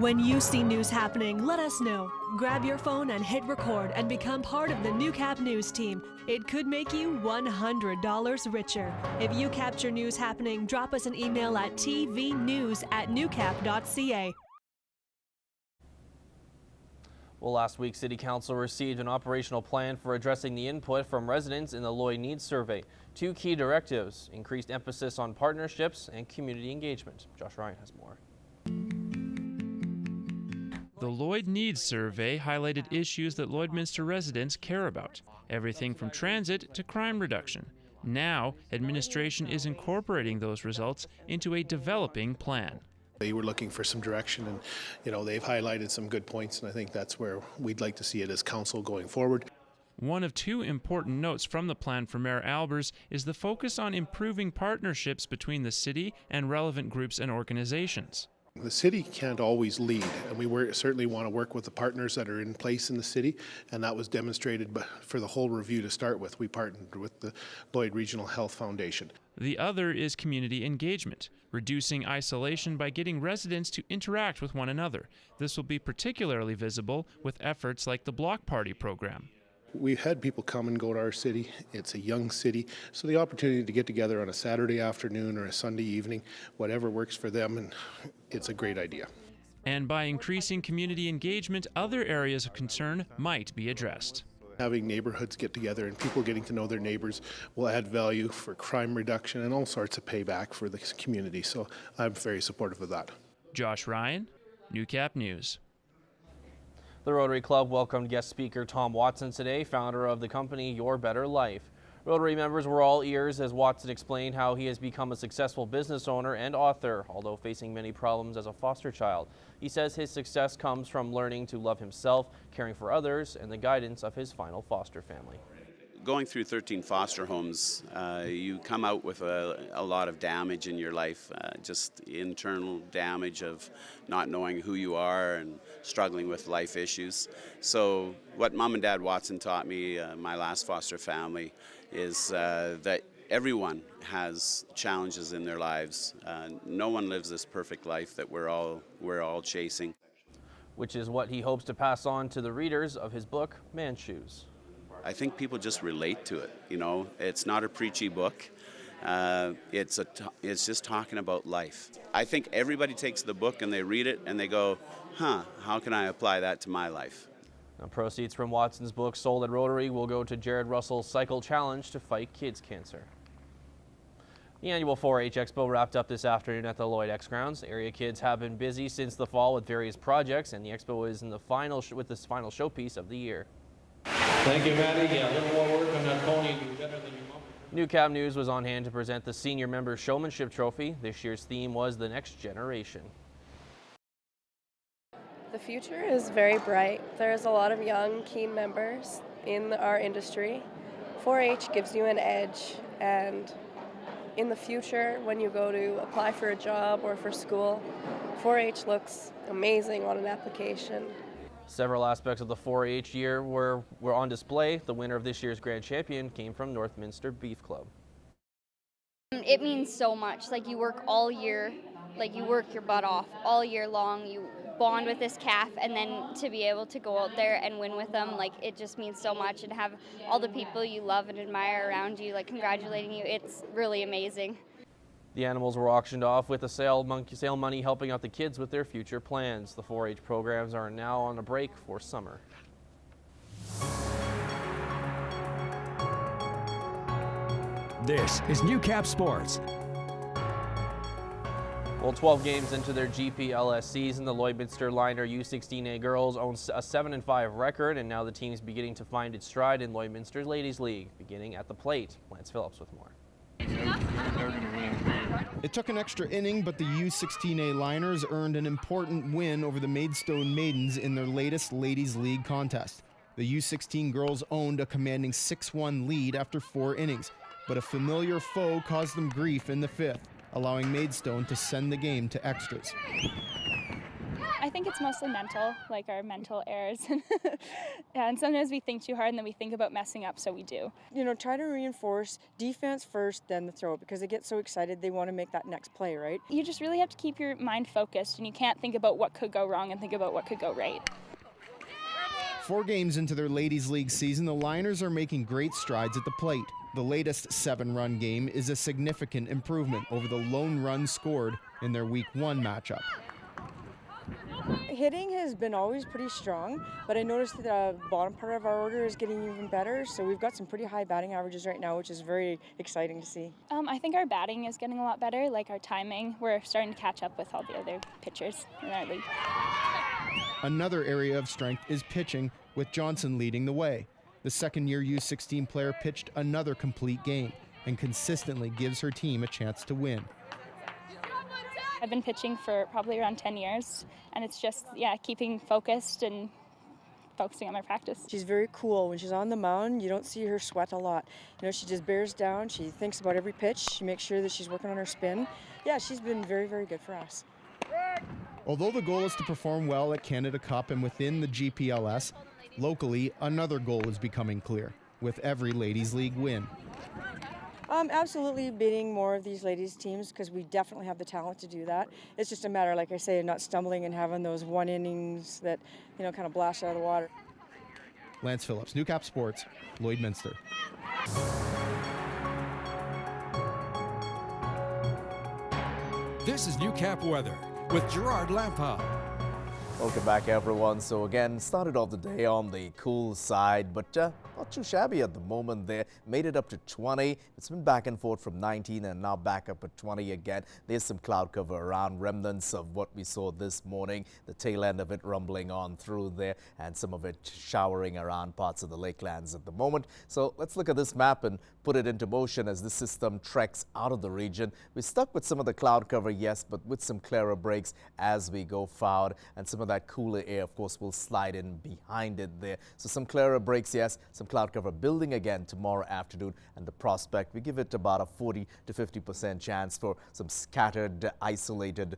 When you see news happening, let us know. Grab your phone and hit record and become part of the Newcap news team. It could make you $100 richer. If you capture news happening, drop us an email at tvnews@newcap.ca. Well, last week, City Council received an operational plan for addressing the input from residents in the Lloyd Needs Survey. Two key directives: increased emphasis on partnerships and community engagement. Josh Ryan has more. The Lloyd Needs Survey highlighted issues that Lloydminster residents care about, everything from transit to crime reduction. Now, administration is incorporating those results into a developing plan. They were looking for some direction, and they've highlighted some good points, and I think that's where we'd like to see it as council going forward. One of two important notes from the plan for Mayor Albers is the focus on improving partnerships between the city and relevant groups and organizations. The city can't always lead, and we certainly want to work with the partners that are in place in the city, and that was demonstrated for the whole review to start with. We partnered with the Lloyd Regional Health Foundation. The other is community engagement, reducing isolation by getting residents to interact with one another. This will be particularly visible with efforts like the Block Party program. We've had people come and go to our city. It's a young city, so the opportunity to get together on a Saturday afternoon or a Sunday evening, whatever works for them, and it's a great idea. And by increasing community engagement, other areas of concern might be addressed. Having neighborhoods get together and people getting to know their neighbors will add value for crime reduction and all sorts of payback for the community, so I'm very supportive of that. Josh Ryan, Newcap News. The Rotary Club welcomed guest speaker Tom Watson today, founder of the company Your Better Life. Rotary members were all ears as Watson explained how he has become a successful business owner and author, although facing many problems as a foster child. He says his success comes from learning to love himself, caring for others, and the guidance of his final foster family. Going through 13 foster homes, you come out with a lot of damage in your life, just internal damage of not knowing who you are and struggling with life issues. So what Mom and Dad Watson taught me, my last foster family, is that everyone has challenges in their lives. No one lives this perfect life that we're all chasing. Which is what he hopes to pass on to the readers of his book, Man Shoes. I think people just relate to it. It's not a preachy book. It's just talking about life. I think everybody takes the book and they read it and they go, how can I apply that to my life? Now, proceeds from Watson's book sold at Rotary will go to Jared Russell's Cycle Challenge to fight kids cancer. The annual 4-H Expo wrapped up this afternoon at the Lloyd X Grounds. Area kids have been busy since the fall with various projects, and the Expo is in the final with this final showpiece of the year. Thank you, Maddie. Yeah, a little more work on that pony and do better than your mom. Newcap News was on hand to present the Senior Member Showmanship Trophy. This year's theme was The Next Generation. The future is very bright. There's a lot of young, keen members in our industry. 4-H gives you an edge, and in the future, when you go to apply for a job or for school, 4-H looks amazing on an application. Several aspects of the 4-H year were on display. The winner of this year's grand champion came from Lloydminster Beef Club. It means so much. Like, you work all year, like you work your butt off all year long. You bond with this calf, and then to be able to go out there and win with them, like, it just means so much. And have all the people you love and admire around you, like, congratulating you, it's really amazing. The animals were auctioned off with the sale money helping out the kids with their future plans. The 4-H programs are now on a break for summer. This is Newcap Sports. Well, 12 games into their GPLS season, the Lloydminster Liner U16A girls own a 7-5 record, and now the team's beginning to find its stride in Lloydminster Ladies League, beginning at the plate. Lance Phillips with more. It took an extra inning, but the U16A Liners earned an important win over the Maidstone Maidens in their latest Ladies League contest. The U16 girls owned a commanding 6-1 lead after 4 innings, but a familiar foe caused them grief in the 5th, allowing Maidstone to send the game to extras. I think it's mostly mental, like our mental errors. And sometimes we think too hard and then we think about messing up, so we do. You know, try to reinforce defense first, then the throw, because they get so excited they want to make that next play, right? You just really have to keep your mind focused, and you can't think about what could go wrong and think about what could go right. 4 games into their Ladies League season, the Liners are making great strides at the plate. The latest 7-run game is a significant improvement over the lone run scored in their Week 1 matchup. Hitting has been always pretty strong, but I noticed that the bottom part of our order is getting even better, so we've got some pretty high batting averages right now, which is very exciting to see. I think our batting is getting a lot better, like our timing. We're starting to catch up with all the other pitchers in our league. Another area of strength is pitching, with Johnson leading the way. The second-year U16 player pitched another complete game and consistently gives her team a chance to win. I've been pitching for probably around 10 years, and it's just, keeping focused and focusing on my practice. She's very cool. When she's on the mound, you don't see her sweat a lot. You know, she just bears down. She thinks about every pitch. She makes sure that she's working on her spin. Yeah, she's been very, very good for us. Although the goal is to perform well at Canada Cup and within the GPLS, locally, another goal is becoming clear with every Ladies League win. Absolutely beating more of these ladies teams, because we definitely have the talent to do that. It's just a matter, like I say, of not stumbling and having those one innings that, you know, kind of blast out of the water. Lance Phillips, Newcap Sports, Lloydminster. This is Newcap weather with Gerard Lampa. Welcome back, everyone. So again, started off the day on the cool side, but not too shabby at the moment there. Made it up to 20. It's been back and forth from 19 and now back up at 20 again. There's some cloud cover around, remnants of what we saw this morning, the tail end of it rumbling on through there, and some of it showering around parts of the lakelands at the moment. So let's look at this map and put it into motion as this system treks out of the region. We're stuck with some of the cloud cover, yes, but with some clearer breaks as we go forward, and some of that cooler air, of course, will slide in behind it there. So some clearer breaks, yes, some cloud cover building again tomorrow afternoon, and the prospect, we give it about a 40 to 50% chance for some scattered, isolated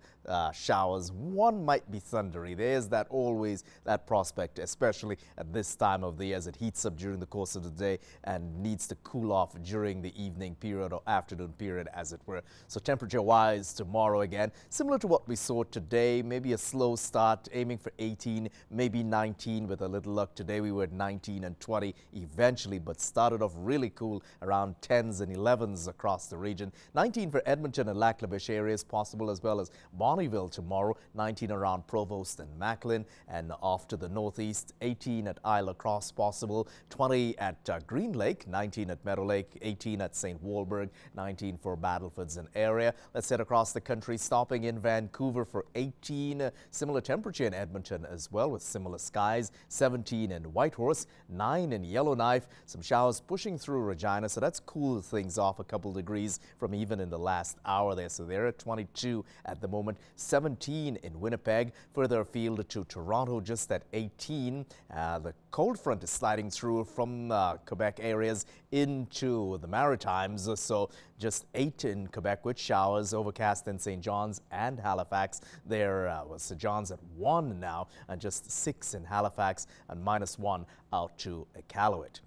showers. One might be thundery. There's that always that prospect, especially at this time of the year as it heats up during the course of the day and needs to cool off during the evening period or afternoon period, as it were. So temperature-wise, tomorrow again, similar to what we saw today, maybe a slow start, aiming for 18, maybe 19 with a little luck. Today we were at 19 and 20 eventually, but started off really cool around 10s and 11s across the region. 19 for Edmonton and Lac-La-Biche areas possible, as well as Bonnyville tomorrow. 19 around Provost and Macklin, and off to the northeast. 18 at Isla Cross possible. 20 at Green Lake. 19 at Meadow Lake. 18 at St. Walburg. 19 for Battlefords and area. Let's head across the country, stopping in Vancouver for 18. Similar temperature in Edmonton as well, with similar skies. 17 in Whitehorse. 9 in Yellowknife. Some showers pushing through Regina, so that's cooled things off a couple degrees from even in the last hour there. So they're at 22 at the moment. 17 in Winnipeg. Further afield to Toronto, just at 18. The cold front is sliding through from Quebec areas into the Maritimes, so just 8 in Quebec with showers, overcast in St. John's and Halifax. There was St. John's at 1 now, and just 6 in Halifax, and -1 out to Iqaluit.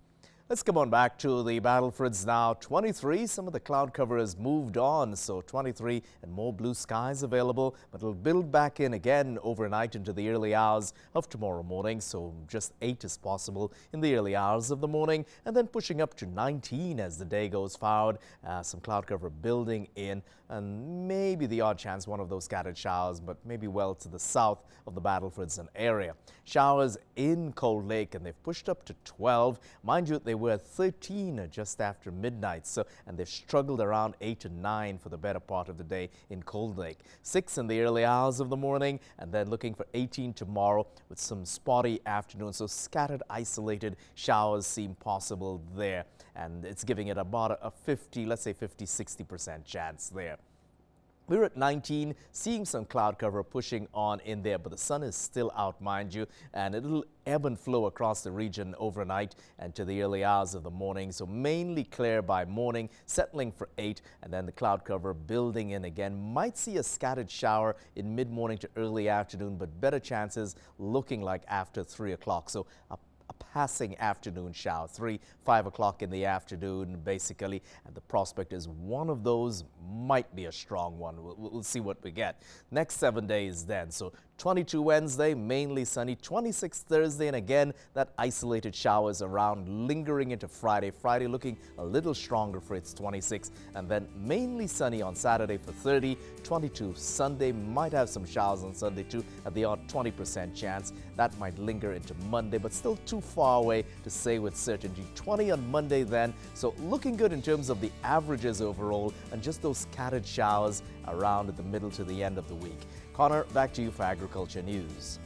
Let's come on back to the Battlefords now. 23, some of the cloud cover has moved on, so 23 and more blue skies available, but it'll build back in again overnight into the early hours of tomorrow morning, so just 8 is possible in the early hours of the morning, and then pushing up to 19 as the day goes forward. Some cloud cover building in, and maybe the odd chance one of those scattered showers, but maybe well to the south of the Battlefords and area. Showers in Cold Lake, and they've pushed up to 12. Mind you, they were 13 just after midnight, and they've struggled around 8 and 9 for the better part of the day in Cold Lake. 6 in the early hours of the morning, and then looking for 18 tomorrow with some spotty afternoon, so scattered, isolated showers seem possible there, and it's giving it about a 50, let's say 50-60% chance there. We're at 19, seeing some cloud cover pushing on in there, but the sun is still out, mind you, and it'll ebb and flow across the region overnight and to the early hours of the morning. So mainly clear by morning, settling for 8, and then the cloud cover building in again. Might see a scattered shower in mid-morning to early afternoon, but better chances looking like after 3 o'clock. So a passing afternoon shower, 5 o'clock in the afternoon, basically, and the prospect is one of those might be a strong one. We'll see what we get. Next 7 days then, so 22 Wednesday, mainly sunny, 26 Thursday, and again, that isolated showers around lingering into Friday. Friday looking a little stronger for its 26, and then mainly sunny on Saturday for 30, 22 Sunday, might have some showers on Sunday too, at the odd 20% chance. That might linger into Monday, but still too far away to say with certainty. 20 on Monday then, so looking good in terms of the averages overall, and just those scattered showers around at the middle to the end of the week. Connor, back to you for Agriculture News.